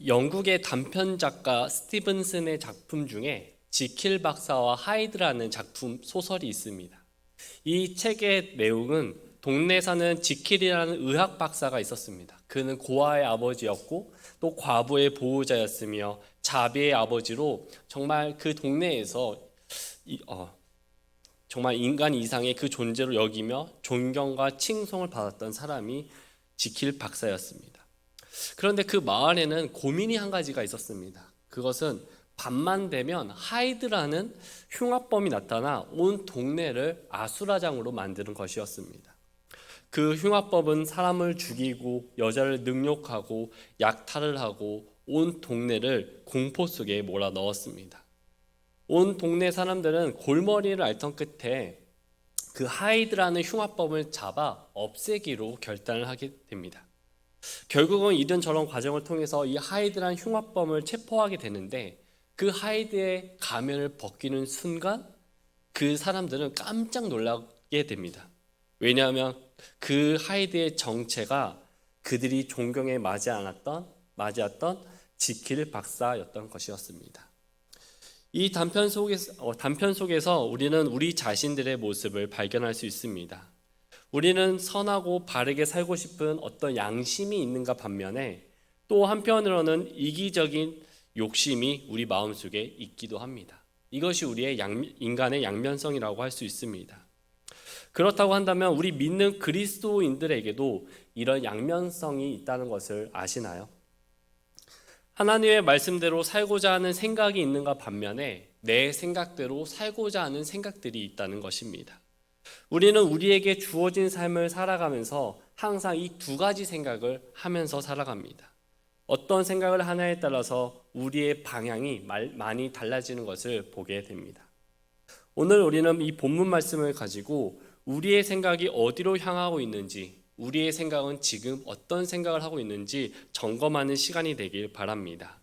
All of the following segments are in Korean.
영국의 단편 작가 스티븐슨의 작품 중에 지킬 박사와 하이드라는 작품 소설이 있습니다. 이 책의 내용은 동네에 사는 지킬이라는 의학 박사가 있었습니다. 그는 고아의 아버지였고 또 과부의 보호자였으며 자비의 아버지로 정말 그 동네에서 정말 인간 이상의 그 존재로 여기며 존경과 칭송을 받았던 사람이 지킬 박사였습니다. 그런데 그 마을에는 고민이 한 가지가 있었습니다. 그것은 밤만 되면 하이드라는 흉악범이 나타나 온 동네를 아수라장으로 만드는 것이었습니다. 그 흉악범은 사람을 죽이고 여자를 능욕하고 약탈을 하고 온 동네를 공포 속에 몰아넣었습니다. 온 동네 사람들은 골머리를 앓던 끝에 그 하이드라는 흉악범을 잡아 없애기로 결단을 하게 됩니다. 결국은 이런저런 과정을 통해서 이 하이드란 흉악범을 체포하게 되는데 그 하이드의 가면을 벗기는 순간 그 사람들은 깜짝 놀라게 됩니다. 왜냐하면 그 하이드의 정체가 그들이 존경에 맞이했던 지킬 박사였던 것이었습니다. 이 단편 속에서 우리는 우리 자신들의 모습을 발견할 수 있습니다. 우리는 선하고 바르게 살고 싶은 어떤 양심이 있는가 반면에 또 한편으로는 이기적인 욕심이 우리 마음속에 있기도 합니다. 이것이 우리의 인간의 양면성이라고 할 수 있습니다. 그렇다고 한다면 우리 믿는 그리스도인들에게도 이런 양면성이 있다는 것을 아시나요? 하나님의 말씀대로 살고자 하는 생각이 있는가 반면에 내 생각대로 살고자 하는 생각들이 있다는 것입니다. 우리는 우리에게 주어진 삶을 살아가면서 항상 이 두 가지 생각을 하면서 살아갑니다. 어떤 생각을 하냐에 따라서 우리의 방향이 많이 달라지는 것을 보게 됩니다. 오늘 우리는 이 본문 말씀을 가지고 우리의 생각이 어디로 향하고 있는지, 우리의 생각은 지금 어떤 생각을 하고 있는지 점검하는 시간이 되길 바랍니다.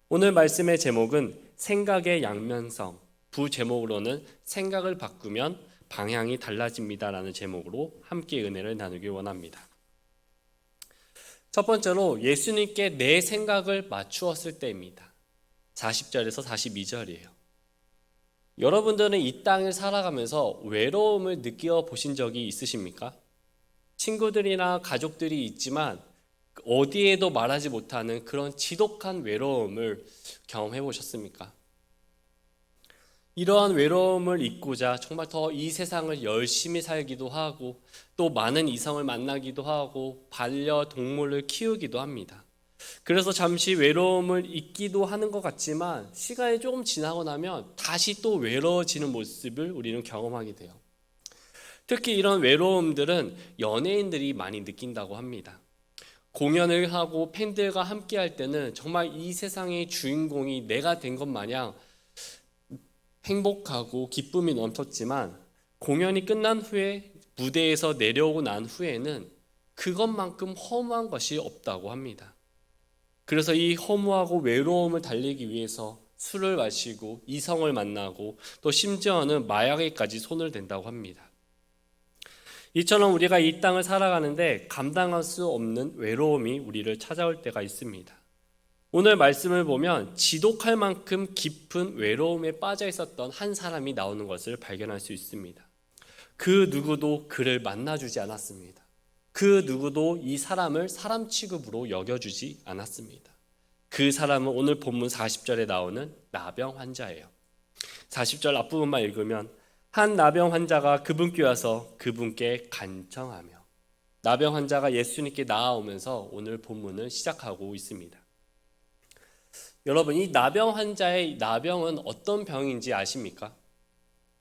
오늘 말씀의 제목은 생각의 양면성, 부제목으로는 생각을 바꾸면 방향이 달라집니다라는 제목으로 함께 은혜를 나누기 원합니다. 첫 번째로 예수님께 내 생각을 맞추었을 때입니다. 40절에서 42절이에요. 여러분들은 이 땅을 살아가면서 외로움을 느껴보신 적이 있으십니까? 친구들이나 가족들이 있지만 어디에도 말하지 못하는 그런 지독한 외로움을 경험해 보셨습니까? 이러한 외로움을 잊고자 정말 더 이 세상을 열심히 살기도 하고 또 많은 이성을 만나기도 하고 반려동물을 키우기도 합니다. 그래서 잠시 외로움을 잊기도 하는 것 같지만 시간이 조금 지나고 나면 다시 또 외로워지는 모습을 우리는 경험하게 돼요. 특히 이런 외로움들은 연예인들이 많이 느낀다고 합니다. 공연을 하고 팬들과 함께 할 때는 정말 이 세상의 주인공이 내가 된 것 마냥 행복하고 기쁨이 넘쳤지만 공연이 끝난 후에 무대에서 내려오고 난 후에는 그것만큼 허무한 것이 없다고 합니다. 그래서 이 허무하고 외로움을 달래기 위해서 술을 마시고 이성을 만나고 또 심지어는 마약에까지 손을 댄다고 합니다. 이처럼 우리가 이 땅을 살아가는데 감당할 수 없는 외로움이 우리를 찾아올 때가 있습니다. 오늘 말씀을 보면 지독할 만큼 깊은 외로움에 빠져 있었던 한 사람이 나오는 것을 발견할 수 있습니다. 그 누구도 그를 만나주지 않았습니다. 그 누구도 이 사람을 사람 취급으로 여겨주지 않았습니다. 그 사람은 오늘 본문 40절에 나오는 나병 환자예요. 40절 앞부분만 읽으면 한 나병 환자가 그분께 와서 그분께 간청하며, 나병 환자가 예수님께 나아오면서 오늘 본문을 시작하고 있습니다. 여러분, 이 나병 환자의 나병은 어떤 병인지 아십니까?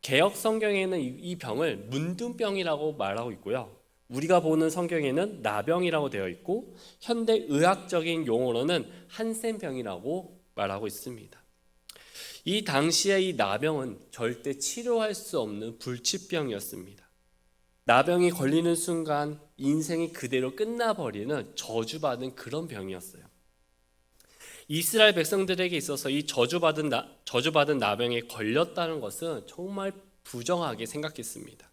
개역 성경에는 이 병을 문둥병이라고 말하고 있고요. 우리가 보는 성경에는 나병이라고 되어 있고 현대 의학적인 용어로는 한센병이라고 말하고 있습니다. 이 당시에 이 나병은 절대 치료할 수 없는 불치병이었습니다. 나병이 걸리는 순간 인생이 그대로 끝나버리는 저주받은 그런 병이었어요. 이스라엘 백성들에게 있어서 이 저주받은 나병에 걸렸다는 것은 정말 부정하게 생각했습니다.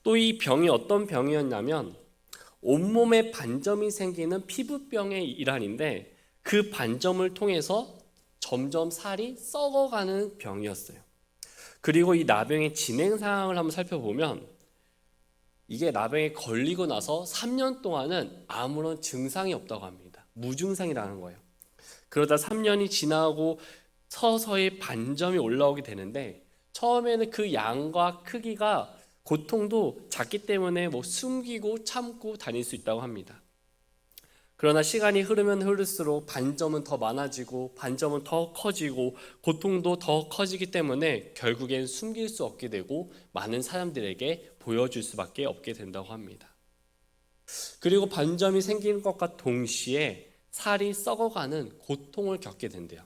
또 이 병이 어떤 병이었냐면 온몸에 반점이 생기는 피부병의 일환인데 그 반점을 통해서 점점 살이 썩어가는 병이었어요. 그리고 이 나병의 진행 상황을 한번 살펴보면 이게 나병에 걸리고 나서 3년 동안은 아무런 증상이 없다고 합니다. 무증상이라는 거예요. 그러다 3년이 지나고 서서히 반점이 올라오게 되는데 처음에는 그 양과 크기가 고통도 작기 때문에 숨기고 참고 다닐 수 있다고 합니다. 그러나 시간이 흐르면 흐를수록 반점은 더 많아지고 반점은 더 커지고 고통도 더 커지기 때문에 결국엔 숨길 수 없게 되고 많은 사람들에게 보여줄 수밖에 없게 된다고 합니다. 그리고 반점이 생기는 것과 동시에 살이 썩어가는 고통을 겪게 된대요.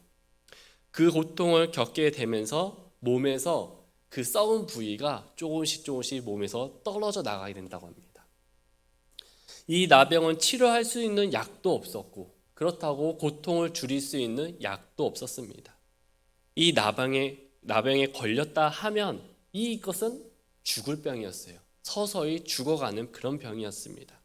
그 고통을 겪게 되면서 몸에서 그 썩은 부위가 조금씩 몸에서 떨어져 나가게 된다고 합니다. 이 나병은 치료할 수 있는 약도 없었고 그렇다고 고통을 줄일 수 있는 약도 없었습니다. 이 나병에 걸렸다 하면 이것은 죽을 병이었어요. 서서히 죽어가는 그런 병이었습니다.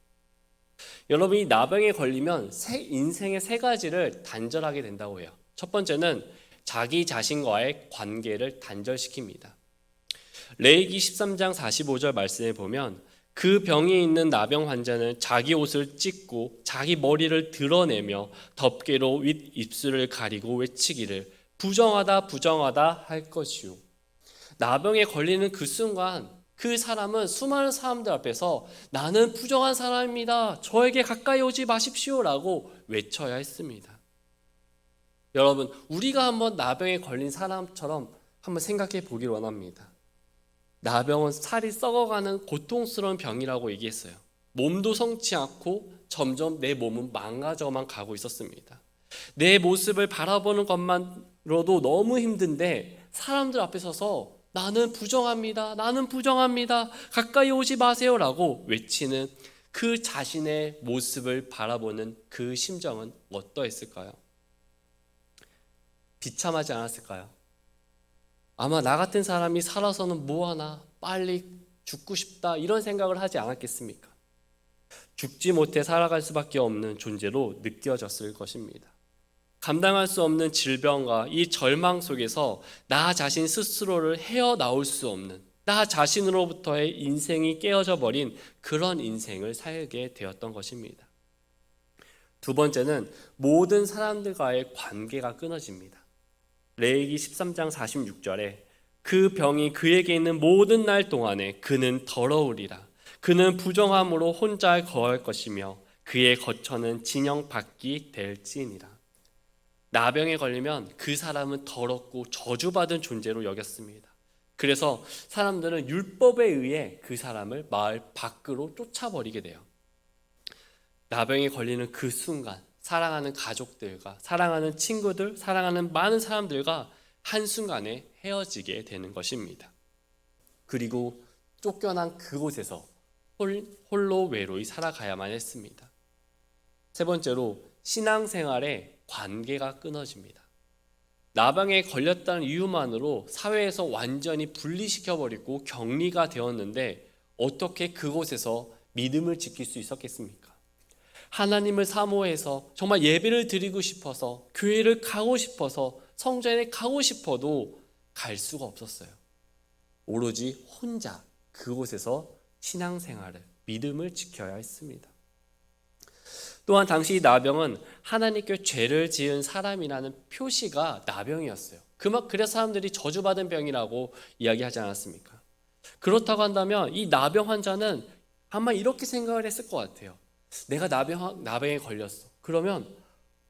여러분, 이 나병에 걸리면 인생의 세 가지를 단절하게 된다고 해요. 첫 번째는 자기 자신과의 관계를 단절시킵니다. 레위기 13장 45절 말씀에 보면 그 병이 있는 나병 환자는 자기 옷을 찢고 자기 머리를 드러내며 덮개로 윗 입술을 가리고 외치기를 부정하다 부정하다 할 것이요. 나병에 걸리는 그 순간 그 사람은 수많은 사람들 앞에서 나는 부정한 사람입니다. 저에게 가까이 오지 마십시오라고 외쳐야 했습니다. 여러분, 우리가 한번 나병에 걸린 사람처럼 한번 생각해 보길 원합니다. 나병은 살이 썩어가는 고통스러운 병이라고 얘기했어요. 몸도 성치 않고 점점 내 몸은 망가져만 가고 있었습니다. 내 모습을 바라보는 것만으로도 너무 힘든데 사람들 앞에 서서 나는 부정합니다. 나는 부정합니다. 가까이 오지 마세요라고 외치는 그 자신의 모습을 바라보는 그 심정은 어떠했을까요? 비참하지 않았을까요? 아마 나 같은 사람이 살아서는 뭐하나 빨리 죽고 싶다 이런 생각을 하지 않았겠습니까? 죽지 못해 살아갈 수밖에 없는 존재로 느껴졌을 것입니다. 감당할 수 없는 질병과 이 절망 속에서 나 자신 스스로를 헤어나올 수 없는 나 자신으로부터의 인생이 깨어져 버린 그런 인생을 살게 되었던 것입니다. 두 번째는 모든 사람들과의 관계가 끊어집니다. 레위기 13장 46절에 그 병이 그에게 있는 모든 날 동안에 그는 더러우리라. 그는 부정함으로 혼자 거할 것이며 그의 거처는 진영 밖이 될지니라. 나병에 걸리면 그 사람은 더럽고 저주받은 존재로 여겼습니다. 그래서 사람들은 율법에 의해 그 사람을 마을 밖으로 쫓아버리게 돼요. 나병에 걸리는 그 순간 사랑하는 가족들과 사랑하는 친구들, 사랑하는 많은 사람들과 한순간에 헤어지게 되는 것입니다. 그리고 쫓겨난 그곳에서 홀로 외로이 살아가야만 했습니다. 세 번째로 신앙생활에 관계가 끊어집니다. 나병에 걸렸다는 이유만으로 사회에서 완전히 분리시켜버리고 격리가 되었는데 어떻게 그곳에서 믿음을 지킬 수 있었겠습니까? 하나님을 사모해서 정말 예배를 드리고 싶어서 교회를 가고 싶어서 성전에 가고 싶어도 갈 수가 없었어요. 오로지 혼자 그곳에서 신앙생활을 믿음을 지켜야 했습니다. 또한 당시 나병은 하나님께 죄를 지은 사람이라는 표시가 나병이었어요. 그래서 사람들이 저주받은 병이라고 이야기하지 않았습니까? 그렇다고 한다면 이 나병 환자는 아마 이렇게 생각을 했을 것 같아요. 내가 나병에 걸렸어. 그러면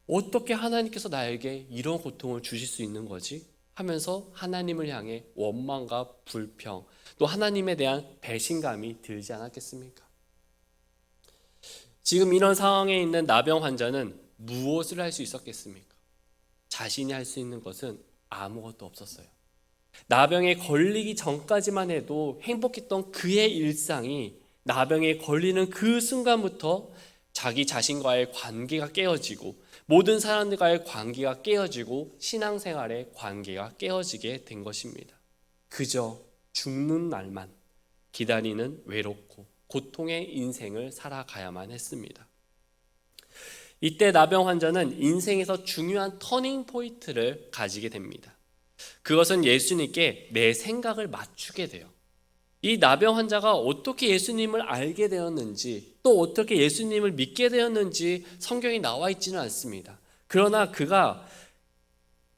어떻게 하나님께서 나에게 이런 고통을 주실 수 있는 거지? 하면서 하나님을 향해 원망과 불평, 또 하나님에 대한 배신감이 들지 않았겠습니까? 지금 이런 상황에 있는 나병 환자는 무엇을 할 수 있었겠습니까? 자신이 할 수 있는 것은 아무것도 없었어요. 나병에 걸리기 전까지만 해도 행복했던 그의 일상이 나병에 걸리는 그 순간부터 자기 자신과의 관계가 깨어지고 모든 사람들과의 관계가 깨어지고 신앙생활의 관계가 깨어지게 된 것입니다. 그저 죽는 날만 기다리는 외롭고 고통의 인생을 살아가야만 했습니다. 이때 나병 환자는 인생에서 중요한 터닝 포인트를 가지게 됩니다. 그것은 예수님께 내 생각을 맞추게 돼요. 이 나병 환자가 어떻게 예수님을 알게 되었는지, 또 어떻게 예수님을 믿게 되었는지 성경에 나와 있지는 않습니다. 그러나 그가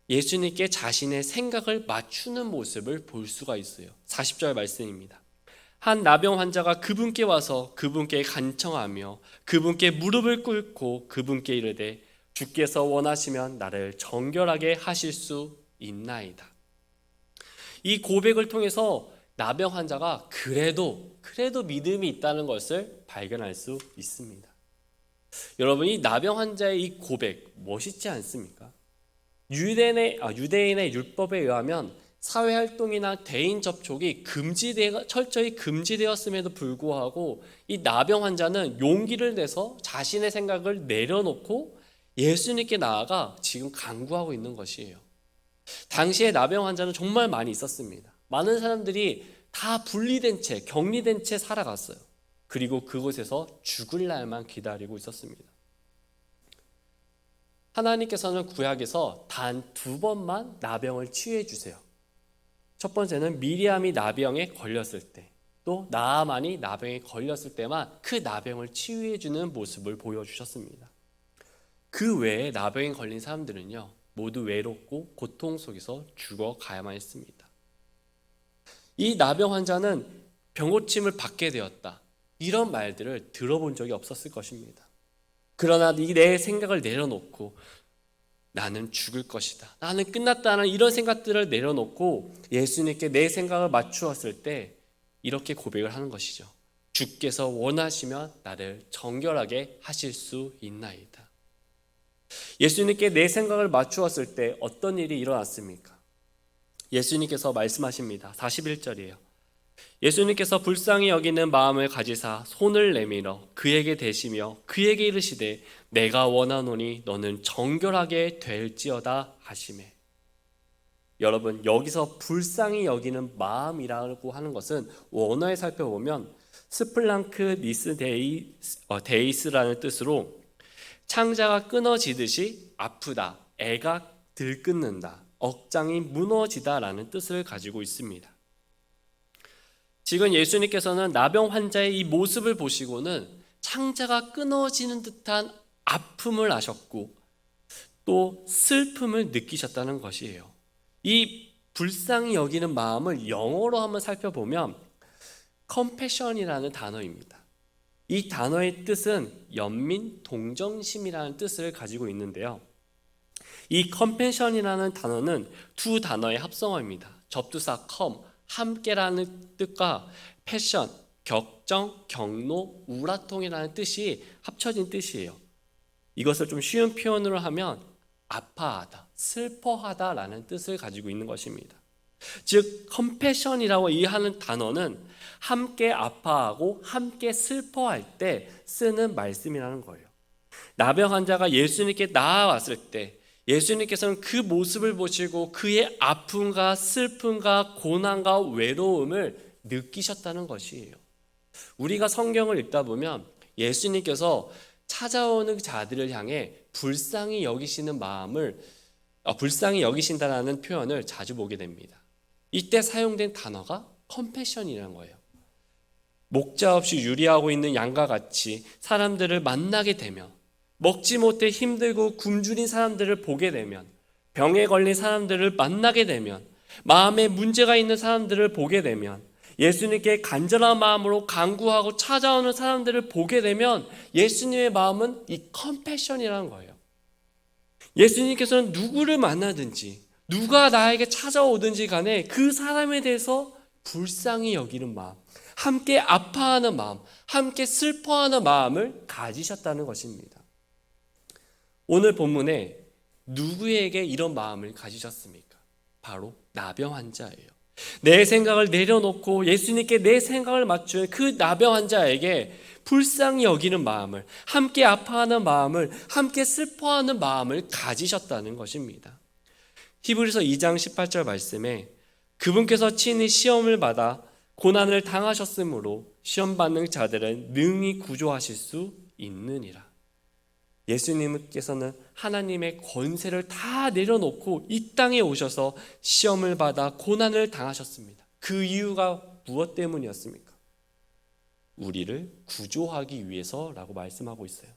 예수님께 자신의 생각을 맞추는 모습을 볼 수가 있어요. 40절 말씀입니다. 한 나병 환자가 그분께 와서 그분께 간청하며 그분께 무릎을 꿇고 그분께 이르되 주께서 원하시면 나를 정결하게 하실 수 있나이다. 이 고백을 통해서 나병 환자가 그래도 믿음이 있다는 것을 발견할 수 있습니다. 여러분, 이 나병 환자의 이 고백 멋있지 않습니까? 유대인의 율법에 의하면 사회활동이나 대인 접촉이 철저히 금지되었음에도 불구하고 이 나병 환자는 용기를 내서 자신의 생각을 내려놓고 예수님께 나아가 지금 간구하고 있는 것이에요. 당시에 나병 환자는 정말 많이 있었습니다. 많은 사람들이 다 분리된 채, 격리된 채 살아갔어요. 그리고 그곳에서 죽을 날만 기다리고 있었습니다. 하나님께서는 구약에서 단 2번만 나병을 치유해 주세요. 첫 번째는 미리암이 나병에 걸렸을 때, 또 나아만이 나병에 걸렸을 때만 그 나병을 치유해 주는 모습을 보여주셨습니다. 그 외에 나병에 걸린 사람들은요, 모두 외롭고 고통 속에서 죽어가야만 했습니다. 이 나병 환자는 병고침을 받게 되었다, 이런 말들을 들어본 적이 없었을 것입니다. 그러나 내 생각을 내려놓고 나는 죽을 것이다, 나는 끝났다는 이런 생각들을 내려놓고 예수님께 내 생각을 맞추었을 때 이렇게 고백을 하는 것이죠. 주께서 원하시면 나를 정결하게 하실 수 있나이다. 예수님께 내 생각을 맞추었을 때 어떤 일이 일어났습니까? 예수님께서 말씀하십니다. 41절이에요. 예수님께서 불쌍히 여기는 마음을 가지사 손을 내밀어 그에게 대시며 그에게 이르시되 내가 원하노니 너는 정결하게 될지어다 하시매. 여러분, 여기서 불쌍히 여기는 마음이라고 하는 것은 원어에 살펴보면 스플랑크 니스 데이스라는 뜻으로 창자가 끊어지듯이 아프다, 애가 들끓는다, 억장이 무너지다라는 뜻을 가지고 있습니다. 지금 예수님께서는 나병 환자의 이 모습을 보시고는 창자가 끊어지는 듯한 아픔을 아셨고 또 슬픔을 느끼셨다는 것이에요. 이 불쌍히 여기는 마음을 영어로 한번 살펴보면 compassion이라는 단어입니다. 이 단어의 뜻은 연민, 동정심이라는 뜻을 가지고 있는데요. 이 compassion이라는 단어는 2 단어의 합성어입니다. 접두사 come, 함께라는 뜻과 패션, 격정, 경로, 우라통이라는 뜻이 합쳐진 뜻이에요. 이것을 좀 쉬운 표현으로 하면 아파하다, 슬퍼하다라는 뜻을 가지고 있는 것입니다. 즉 컴패션이라고 이해하는 단어는 함께 아파하고 함께 슬퍼할 때 쓰는 말씀이라는 거예요. 나병 환자가 예수님께 나아왔을 때 예수님께서는 그 모습을 보시고 그의 아픔과 슬픔과 고난과 외로움을 느끼셨다는 것이에요. 우리가 성경을 읽다 보면 예수님께서 찾아오는 자들을 향해 불쌍히 여기신다라는 표현을 자주 보게 됩니다. 이때 사용된 단어가 컴패션이라는 거예요. 목자 없이 유리하고 있는 양과 같이 사람들을 만나게 되면, 먹지 못해 힘들고 굶주린 사람들을 보게 되면, 병에 걸린 사람들을 만나게 되면, 마음에 문제가 있는 사람들을 보게 되면, 예수님께 간절한 마음으로 간구하고 찾아오는 사람들을 보게 되면 예수님의 마음은 이 컴패션이라는 거예요. 예수님께서는 누구를 만나든지 누가 나에게 찾아오든지 간에 그 사람에 대해서 불쌍히 여기는 마음, 함께 아파하는 마음, 함께 슬퍼하는 마음을 가지셨다는 것입니다. 오늘 본문에 누구에게 이런 마음을 가지셨습니까? 바로 나병 환자예요. 내 생각을 내려놓고 예수님께 내 생각을 맞춘 그 나병 환자에게 불쌍히 여기는 마음을, 함께 아파하는 마음을, 함께 슬퍼하는 마음을 가지셨다는 것입니다. 히브리서 2장 18절 말씀에 그분께서 친히 시험을 받아 고난을 당하셨으므로 시험 받는 자들은 능히 구조하실 수 있느니라. 예수님께서는 하나님의 권세를 다 내려놓고 이 땅에 오셔서 시험을 받아 고난을 당하셨습니다. 그 이유가 무엇 때문이었습니까? 우리를 구조하기 위해서라고 말씀하고 있어요.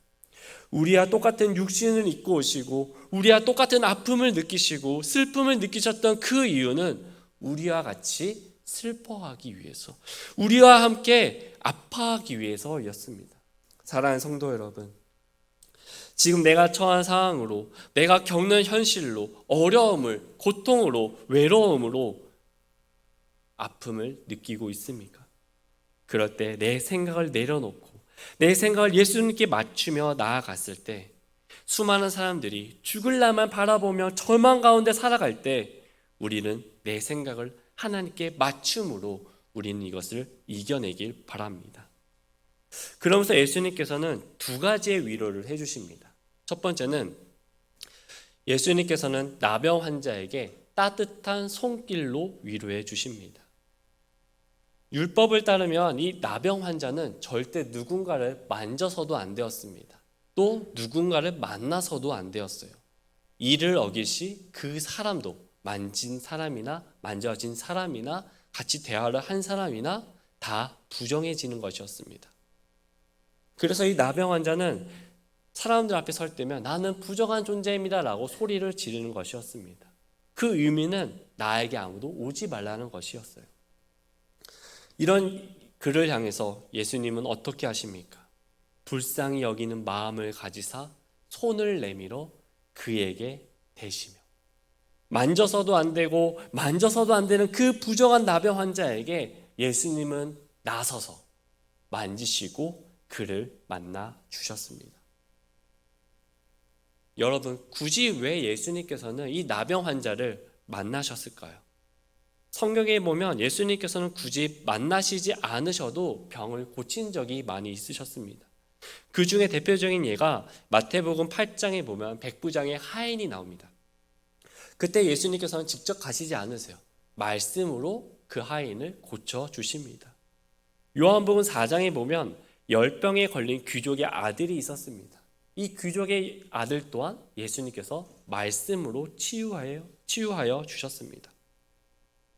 우리와 똑같은 육신을 입고 오시고 우리와 똑같은 아픔을 느끼시고 슬픔을 느끼셨던 그 이유는 우리와 같이 슬퍼하기 위해서, 우리와 함께 아파하기 위해서였습니다. 사랑하는 성도 여러분, 지금 내가 처한 상황으로, 내가 겪는 현실로, 어려움을, 고통으로, 외로움으로 아픔을 느끼고 있습니까? 그럴 때 내 생각을 내려놓고 내 생각을 예수님께 맞추며 나아갔을 때, 수많은 사람들이 죽을 날만 바라보며 절망 가운데 살아갈 때 우리는 내 생각을 하나님께 맞춤으로 우리는 이것을 이겨내길 바랍니다. 그러면서 예수님께서는 두 가지의 위로를 해주십니다. 첫 번째는 예수님께서는 나병 환자에게 따뜻한 손길로 위로해 주십니다. 율법을 따르면 이 나병 환자는 절대 누군가를 만져서도 안 되었습니다. 또 누군가를 만나서도 안 되었어요. 이를 어길 시 그 사람도, 만진 사람이나 만져진 사람이나 같이 대화를 한 사람이나 다 부정해지는 것이었습니다. 그래서 이 나병 환자는 사람들 앞에 설 때면 나는 부정한 존재입니다 라고 소리를 지르는 것이었습니다. 그 의미는 나에게 아무도 오지 말라는 것이었어요. 이런 그를 향해서 예수님은 어떻게 하십니까? 불쌍히 여기는 마음을 가지사 손을 내밀어 그에게 대시며, 만져서도 안 되고 만져서도 안 되는 그 부정한 나병 환자에게 예수님은 나서서 만지시고 그를 만나 주셨습니다. 여러분, 굳이 왜 예수님께서는 이 나병 환자를 만나셨을까요? 성경에 보면 예수님께서는 굳이 만나시지 않으셔도 병을 고친 적이 많이 있으셨습니다. 그 중에 대표적인 예가 마태복음 8장에 보면 백부장의 하인이 나옵니다. 그때 예수님께서는 직접 가시지 않으세요. 말씀으로 그 하인을 고쳐주십니다. 요한복음 4장에 보면 열병에 걸린 귀족의 아들이 있었습니다. 이 귀족의 아들 또한 예수님께서 말씀으로 치유하여 주셨습니다.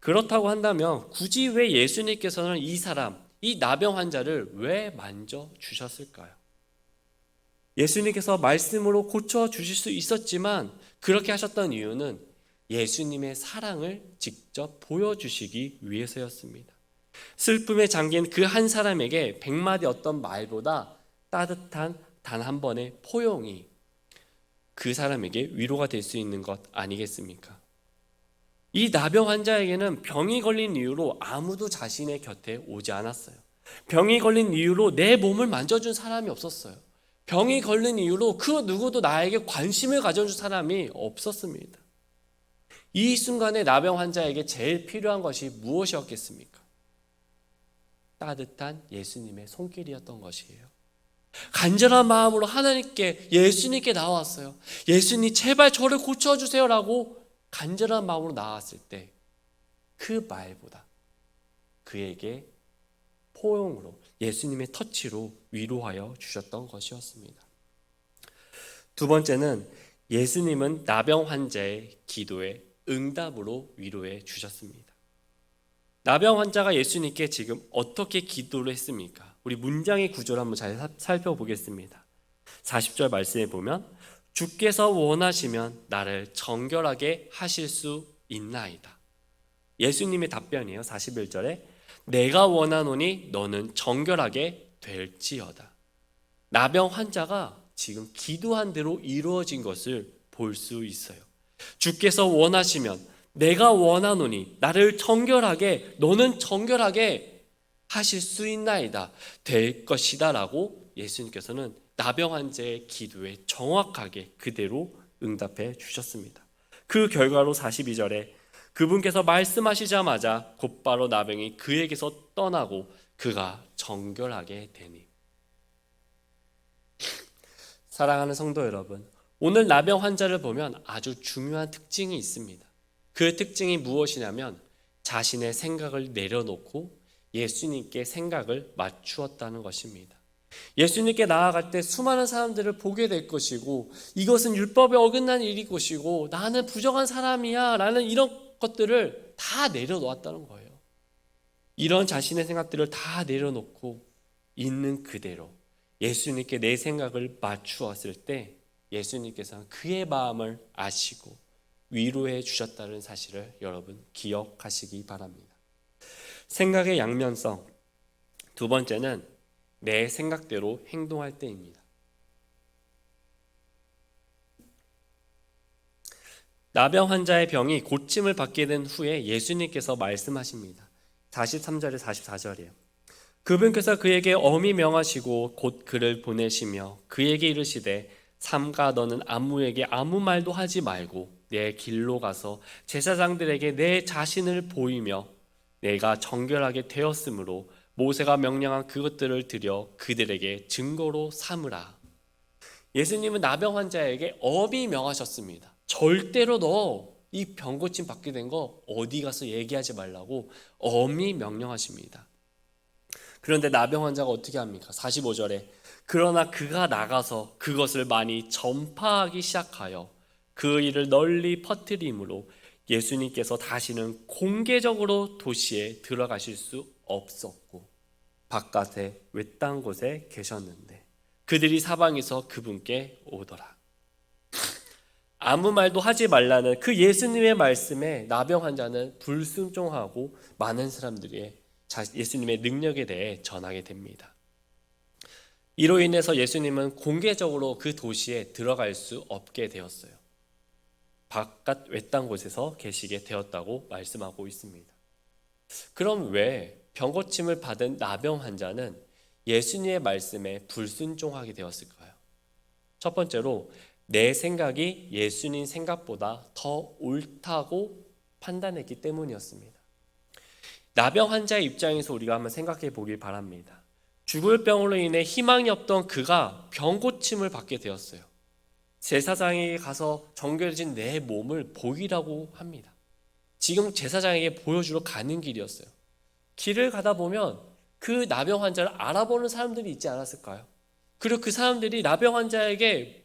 그렇다고 한다면 굳이 왜 예수님께서는 이 사람, 이 나병 환자를 왜 만져 주셨을까요? 예수님께서 말씀으로 고쳐 주실 수 있었지만 그렇게 하셨던 이유는 예수님의 사랑을 직접 보여주시기 위해서였습니다. 슬픔에 잠긴 그 한 사람에게 100마디 어떤 말보다 따뜻한 단 한 번의 포용이 그 사람에게 위로가 될 수 있는 것 아니겠습니까? 이 나병 환자에게는 병이 걸린 이유로 아무도 자신의 곁에 오지 않았어요. 병이 걸린 이유로 내 몸을 만져준 사람이 없었어요. 병이 걸린 이유로 그 누구도 나에게 관심을 가져준 사람이 없었습니다. 이 순간에 나병 환자에게 제일 필요한 것이 무엇이었겠습니까? 따뜻한 예수님의 손길이었던 것이에요. 간절한 마음으로 하나님께, 예수님께 나왔어요. 예수님 제발 저를 고쳐주세요 라고 간절한 마음으로 나왔을 때 그 말보다 그에게 포용으로, 예수님의 터치로 위로하여 주셨던 것이었습니다. 두 번째는 예수님은 나병 환자의 기도에 응답으로 위로해 주셨습니다. 나병 환자가 예수님께 지금 어떻게 기도를 했습니까? 우리 문장의 구조를 한번 잘 살펴보겠습니다. 40절 말씀에 보면 주께서 원하시면 나를 정결하게 하실 수 있나이다. 예수님의 답변이에요. 41절에 내가 원하노니 너는 정결하게 될지어다. 나병 환자가 지금 기도한 대로 이루어진 것을 볼 수 있어요. 주께서 원하시면, 내가 원하노니 나를 정결하게, 너는 정결하게 하실 수 있나이다, 될 것이다 라고 예수님께서는 나병 환자의 기도에 정확하게 그대로 응답해 주셨습니다. 그 결과로 42절에 그분께서 말씀하시자마자 곧바로 나병이 그에게서 떠나고 그가 정결하게 되니. 사랑하는 성도 여러분, 오늘 나병 환자를 보면 아주 중요한 특징이 있습니다. 그 특징이 무엇이냐면 자신의 생각을 내려놓고 예수님께 생각을 맞추었다는 것입니다. 예수님께 나아갈 때 수많은 사람들을 보게 될 것이고 이것은 율법에 어긋난 일일 것이고 나는 부정한 사람이야 라는 이런 것들을 다 내려놓았다는 거예요. 이런 자신의 생각들을 다 내려놓고 있는 그대로 예수님께 내 생각을 맞추었을 때 예수님께서는 그의 마음을 아시고 위로해 주셨다는 사실을 여러분 기억하시기 바랍니다. 생각의 양면성. 두 번째는 내 생각대로 행동할 때입니다. 나병 환자의 병이 고침을 받게 된 후에 예수님께서 말씀하십니다. 43절에 44절이에요. 그분께서 그에게 엄히 명하시고 곧 그를 보내시며 그에게 이르시되 삼가 너는 아무에게 아무 말도 하지 말고 내 길로 가서 제사장들에게 내 자신을 보이며 내가 정결하게 되었으므로 모세가 명령한 그것들을 드려 그들에게 증거로 삼으라. 예수님은 나병 환자에게 엄히 명하셨습니다. 절대로 너 이 병고침 받게 된 거 어디 가서 얘기하지 말라고 엄히 명령하십니다. 그런데 나병 환자가 어떻게 합니까? 45절에 그러나 그가 나가서 그것을 많이 전파하기 시작하여 그 일을 널리 퍼뜨림으로 예수님께서 다시는 공개적으로 도시에 들어가실 수 없었고 바깥에 외딴 곳에 계셨는데 그들이 사방에서 그분께 오더라. 아무 말도 하지 말라는 그 예수님의 말씀에 나병 환자는 불순종하고 많은 사람들이 예수님의 능력에 대해 전하게 됩니다. 이로 인해서 예수님은 공개적으로 그 도시에 들어갈 수 없게 되었어요. 바깥 외딴 곳에서 계시게 되었다고 말씀하고 있습니다. 그럼 왜 병고침을 받은 나병 환자는 예수님의 말씀에 불순종하게 되었을까요? 첫 번째로 내 생각이 예수님 생각보다 더 옳다고 판단했기 때문이었습니다. 나병 환자의 입장에서 우리가 한번 생각해 보길 바랍니다. 죽을 병으로 인해 희망이 없던 그가 병고침을 받게 되었어요. 제사장에게 가서 정결해진 내 몸을 보이라고 합니다. 지금 제사장에게 보여주러 가는 길이었어요. 길을 가다 보면 그 나병 환자를 알아보는 사람들이 있지 않았을까요? 그리고 그 사람들이 나병 환자에게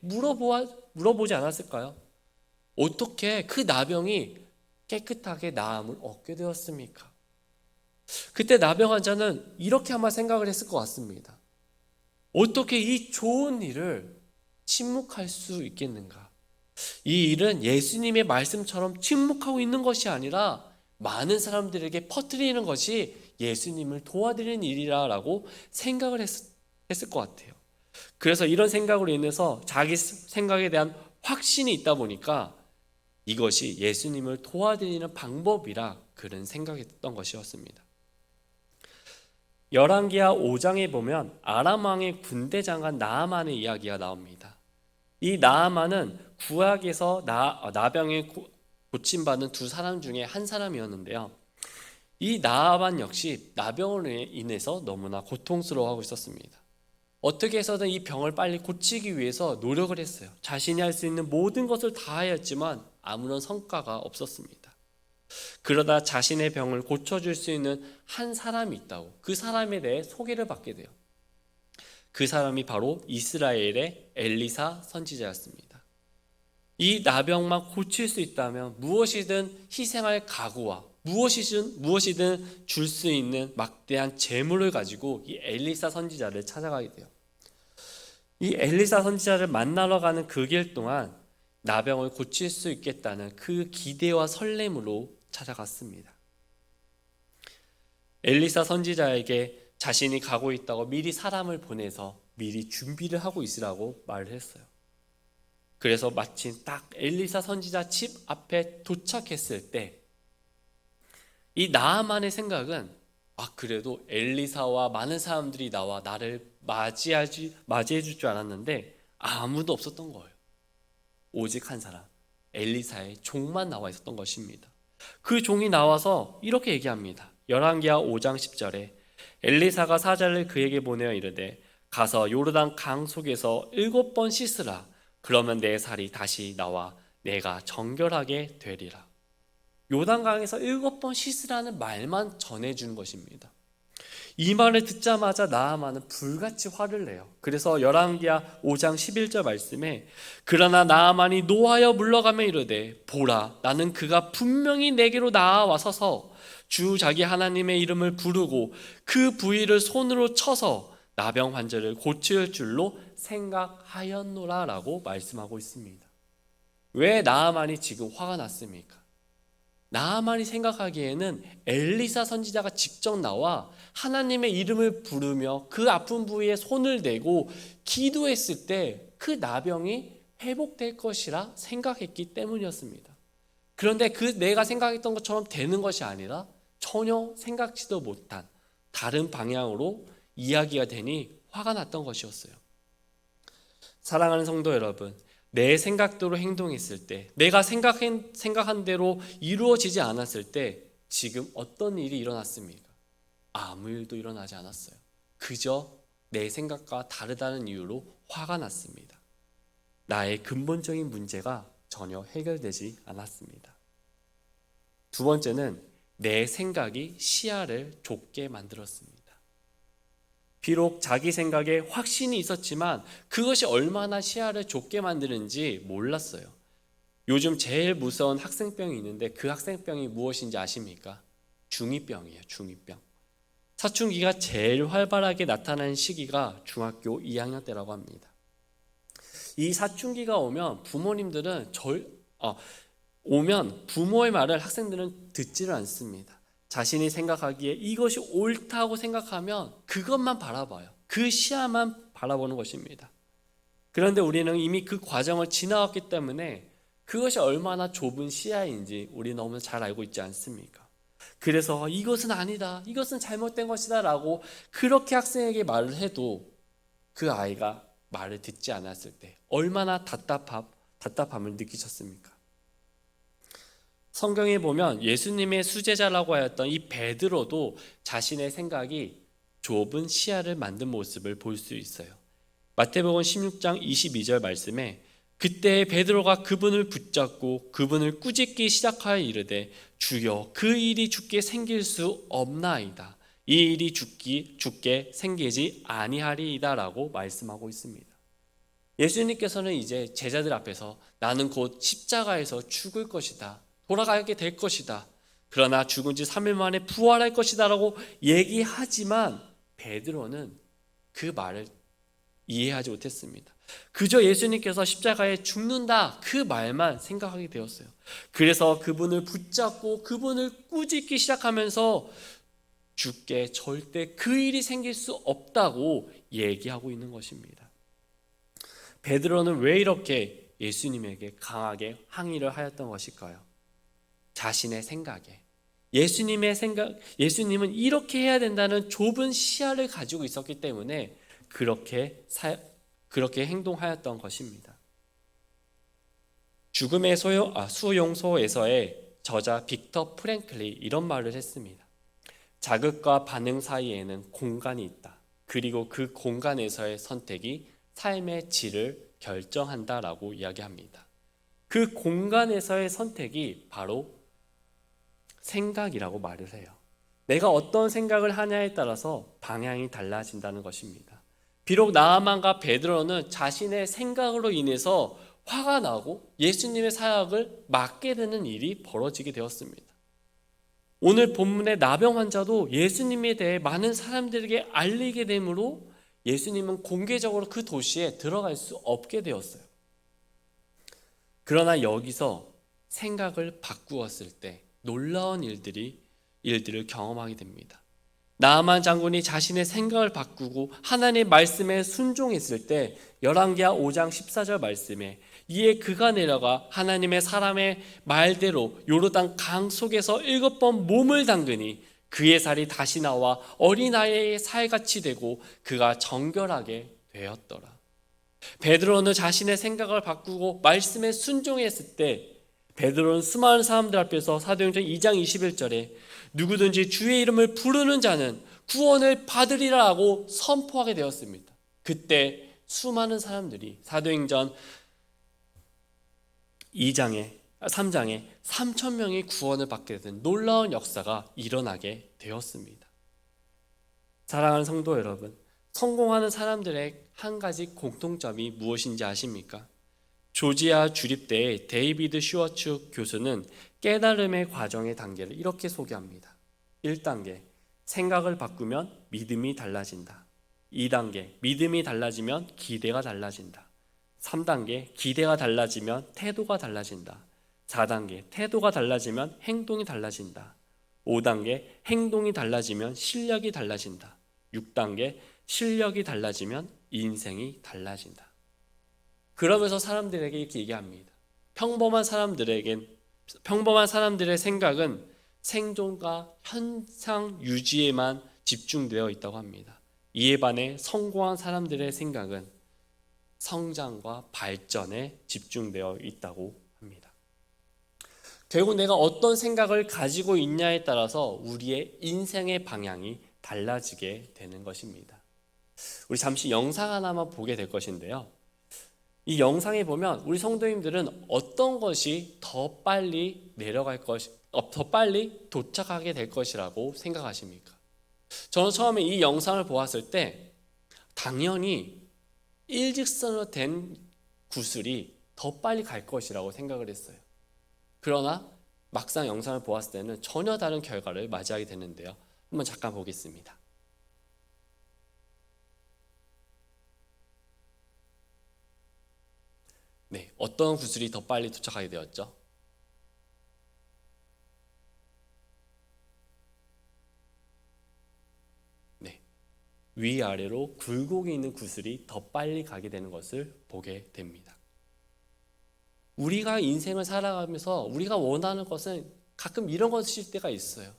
물어보지 않았을까요? 어떻게 그 나병이 깨끗하게 나음을 얻게 되었습니까? 그때 나병 환자는 이렇게 아마 생각을 했을 것 같습니다. 어떻게 이 좋은 일을 침묵할 수 있겠는가? 이 일은 예수님의 말씀처럼 침묵하고 있는 것이 아니라 많은 사람들에게 퍼뜨리는 것이 예수님을 도와드리는 일이라고 생각을 했을 것 같아요. 그래서 이런 생각으로 인해서 자기 생각에 대한 확신이 있다 보니까 이것이 예수님을 도와드리는 방법이라 그런 생각했던 것이었습니다. 열왕기하 5장에 보면 아람 왕의 군대 장관 나아만의 이야기가 나옵니다. 이 나아만은 구약에서 나병에 고침받은 두 사람 중에 한 사람이었는데요. 이 나아만 역시 나병으로 인해서 너무나 고통스러워하고 있었습니다. 어떻게 해서든 이 병을 빨리 고치기 위해서 노력을 했어요. 자신이 할 수 있는 모든 것을 다 하였지만 아무런 성과가 없었습니다. 그러다 자신의 병을 고쳐줄 수 있는 한 사람이 있다고 그 사람에 대해 소개를 받게 돼요. 그 사람이 바로 이스라엘의 엘리사 선지자였습니다. 이 나병만 고칠 수 있다면 무엇이든 희생할 각오와 무엇이든 줄 수 있는 막대한 재물을 가지고 이 엘리사 선지자를 찾아가게 돼요. 이 엘리사 선지자를 만나러 가는 그 길 동안 나병을 고칠 수 있겠다는 그 기대와 설렘으로 찾아갔습니다. 엘리사 선지자에게 자신이 가고 있다고 미리 사람을 보내서 미리 준비를 하고 있으라고 말을 했어요. 그래서 마침 딱 엘리사 선지자 집 앞에 도착했을 때 이 나아만의 생각은 그래도 엘리사와 많은 사람들이 나와 나를 맞이해 줄 줄 알았는데 아무도 없었던 거예요. 오직 한 사람, 엘리사의 종만 나와 있었던 것입니다. 그 종이 나와서 이렇게 얘기합니다. 열왕기하 5장 10절에 엘리사가 사자를 그에게 보내어 이르되 가서 요르단 강 속에서 7번 씻으라. 그러면 내 살이 다시 나와 내가 정결하게 되리라. 요단강에서 7번 씻으라는 말만 전해주는 것입니다. 이 말을 듣자마자 나아만은 불같이 화를 내요. 그래서 열왕기하 5장 11절 말씀에 그러나 나아만이 노하여 물러가며 이르되 보라 나는 그가 분명히 내게로 나아와서서 주 자기 하나님의 이름을 부르고 그 부위를 손으로 쳐서 나병 환자를 고칠 줄로 생각하였노라 라고 말씀하고 있습니다. 왜 나아만이 지금 화가 났습니까? 나아만이 생각하기에는 엘리사 선지자가 직접 나와 하나님의 이름을 부르며 그 아픈 부위에 손을 대고 기도했을 때 그 나병이 회복될 것이라 생각했기 때문이었습니다. 그런데 그 내가 생각했던 것처럼 되는 것이 아니라 전혀 생각지도 못한 다른 방향으로 이야기가 되니 화가 났던 것이었어요. 사랑하는 성도 여러분, 내 생각대로 행동했을 때, 내가 생각한 대로 이루어지지 않았을 때 지금 어떤 일이 일어났습니까? 아무 일도 일어나지 않았어요. 그저 내 생각과 다르다는 이유로 화가 났습니다. 나의 근본적인 문제가 전혀 해결되지 않았습니다. 두 번째는 내 생각이 시야를 좁게 만들었습니다. 비록 자기 생각에 확신이 있었지만 그것이 얼마나 시야를 좁게 만드는지 몰랐어요. 요즘 제일 무서운 학생병이 있는데 그 학생병이 무엇인지 아십니까? 중2병이에요. 중2병. 사춘기가 제일 활발하게 나타나는 시기가 중학교 2학년 때라고 합니다. 이 사춘기가 오면 부모의 말을 학생들은 듣지를 않습니다. 자신이 생각하기에 이것이 옳다고 생각하면 그것만 바라봐요. 그 시야만 바라보는 것입니다. 그런데 우리는 이미 그 과정을 지나왔기 때문에 그것이 얼마나 좁은 시야인지 우리 너무 잘 알고 있지 않습니까? 그래서 이것은 아니다, 이것은 잘못된 것이다 라고 그렇게 학생에게 말을 해도 그 아이가 말을 듣지 않았을 때 얼마나 답답함을 느끼셨습니까? 성경에 보면 예수님의 수제자라고 하였던 이 베드로도 자신의 생각이 좁은 시야를 만든 모습을 볼 수 있어요. 마태복음 16장 22절 말씀에 그때 베드로가 그분을 붙잡고 그분을 꾸짖기 시작하여 이르되 주여 그 일이 죽게 생길 수 없나이다. 이 일이 죽게 생기지 아니하리이다 라고 말씀하고 있습니다. 예수님께서는 이제 제자들 앞에서 나는 곧 십자가에서 죽을 것이다, 돌아가게 될 것이다, 그러나 죽은 지 3일 만에 부활할 것이다 라고 얘기하지만 베드로는 그 말을 이해하지 못했습니다. 그저 예수님께서 십자가에 죽는다 그 말만 생각하게 되었어요. 그래서 그분을 붙잡고 그분을 꾸짖기 시작하면서 죽게 절대 그 일이 생길 수 없다고 얘기하고 있는 것입니다. 베드로는 왜 이렇게 예수님에게 강하게 항의를 하였던 것일까요? 자신의 생각에, 예수님은 이렇게 해야 된다는 좁은 시야를 가지고 있었기 때문에 그렇게 행동하였던 것입니다. 죽음의 수용소에서의 저자 빅터 프랭클이 이런 말을 했습니다. 자극과 반응 사이에는 공간이 있다. 그리고 그 공간에서의 선택이 삶의 질을 결정한다라고 이야기합니다. 그 공간에서의 선택이 바로 생각이라고 말을 해요. 내가 어떤 생각을 하냐에 따라서 방향이 달라진다는 것입니다. 비록 나아만과 베드로는 자신의 생각으로 인해서 화가 나고 예수님의 사역을 막게 되는 일이 벌어지게 되었습니다. 오늘 본문의 나병 환자도 예수님에 대해 많은 사람들에게 알리게 되므로 예수님은 공개적으로 그 도시에 들어갈 수 없게 되었어요. 그러나 여기서 생각을 바꾸었을 때 놀라운 일들을 경험하게 됩니다. 나아만 장군이 자신의 생각을 바꾸고 하나님의 말씀에 순종했을 때 열왕기하 5장 14절 말씀에 이에 그가 내려가 하나님의 사람의 말대로 요르단 강 속에서 7번 몸을 담그니 그의 살이 다시 나와 어린아이의 살같이 되고 그가 정결하게 되었더라. 베드로는 자신의 생각을 바꾸고 말씀에 순종했을 때 베드로는 수많은 사람들 앞에서 사도행전 2장 21절에 누구든지 주의 이름을 부르는 자는 구원을 받으리라 고 선포하게 되었습니다. 그때 수많은 사람들이 사도행전 3장에 3,000명이 구원을 받게 된 놀라운 역사가 일어나게 되었습니다. 사랑하는 성도 여러분, 성공하는 사람들의 한 가지 공통점이 무엇인지 아십니까? 조지아 주립대의 데이비드 슈워츠 교수는 깨달음의 과정의 단계를 이렇게 소개합니다. 1단계, 생각을 바꾸면 믿음이 달라진다. 2단계, 믿음이 달라지면 기대가 달라진다. 3단계, 기대가 달라지면 태도가 달라진다. 4단계, 태도가 달라지면 행동이 달라진다. 5단계, 행동이 달라지면 실력이 달라진다. 6단계, 실력이 달라지면 인생이 달라진다. 그러면서 사람들에게 이렇게 얘기합니다. 평범한 사람들의 생각은 생존과 현상 유지에만 집중되어 있다고 합니다. 이에 반해 성공한 사람들의 생각은 성장과 발전에 집중되어 있다고 합니다. 결국 내가 어떤 생각을 가지고 있냐에 따라서 우리의 인생의 방향이 달라지게 되는 것입니다. 우리 잠시 영상 하나만 보게 될 것인데요. 이 영상에 보면 우리 성도님들은 어떤 것이 더 빨리 더 빨리 도착하게 될 것이라고 생각하십니까? 저는 처음에 이 영상을 보았을 때 당연히 일직선으로 된 구슬이 더 빨리 갈 것이라고 생각을 했어요. 그러나 막상 영상을 보았을 때는 전혀 다른 결과를 맞이하게 되는데요. 한번 잠깐 보겠습니다. 네, 어떤 구슬이 더 빨리 도착하게 되었죠? 네, 위아래로 굴곡이 있는 구슬이 더 빨리 가게 되는 것을 보게 됩니다. 우리가 인생을 살아가면서 우리가 원하는 것은 가끔 이런 것일 때가 있어요.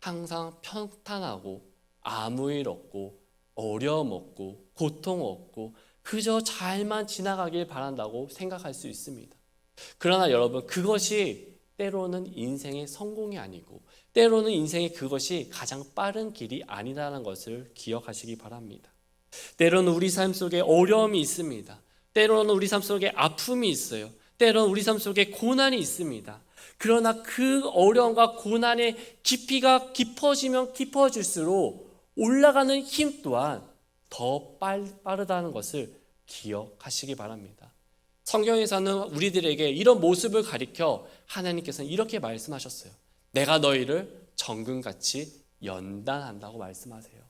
항상 평탄하고 아무 일 없고 어려움 없고 고통 없고 그저 잘만 지나가길 바란다고 생각할 수 있습니다. 그러나 여러분, 그것이 때로는 인생의 성공이 아니고 때로는 인생의 그것이 가장 빠른 길이 아니라는 것을 기억하시기 바랍니다. 때로는 우리 삶 속에 어려움이 있습니다. 때로는 우리 삶 속에 아픔이 있어요. 때로는 우리 삶 속에 고난이 있습니다. 그러나 그 어려움과 고난의 깊이가 깊어지면 깊어질수록 올라가는 힘 또한 더 빠르다는 것을 기억하시기 바랍니다. 성경에서는 우리들에게 이런 모습을 가리켜 하나님께서는 이렇게 말씀하셨어요. 내가 너희를 정금같이 연단한다고 말씀하세요.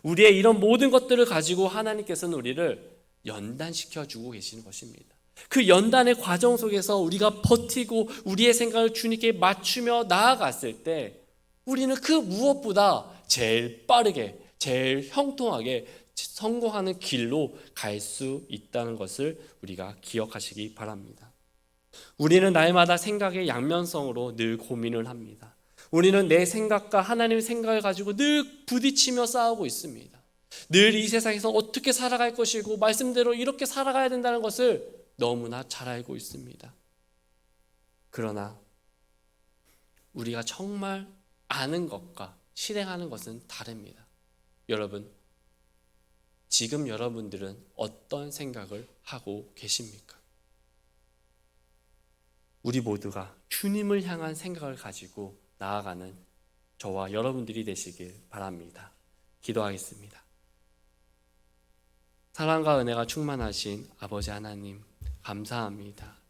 우리의 이런 모든 것들을 가지고 하나님께서는 우리를 연단시켜주고 계시는 것입니다. 그 연단의 과정 속에서 우리가 버티고 우리의 생각을 주님께 맞추며 나아갔을 때 우리는 그 무엇보다 제일 빠르게 제일 형통하게 성공하는 길로 갈 수 있다는 것을 우리가 기억하시기 바랍니다. 우리는 날마다 생각의 양면성으로 늘 고민을 합니다. 우리는 내 생각과 하나님의 생각을 가지고 늘 부딪히며 싸우고 있습니다. 늘 이 세상에서 어떻게 살아갈 것이고 말씀대로 이렇게 살아가야 된다는 것을 너무나 잘 알고 있습니다. 그러나 우리가 정말 아는 것과 실행하는 것은 다릅니다. 여러분, 지금 여러분들은 어떤 생각을 하고 계십니까? 우리 모두가 주님을 향한 생각을 가지고 나아가는 저와 여러분들이 되시길 바랍니다. 기도하겠습니다. 사랑과 은혜가 충만하신 아버지 하나님, 감사합니다.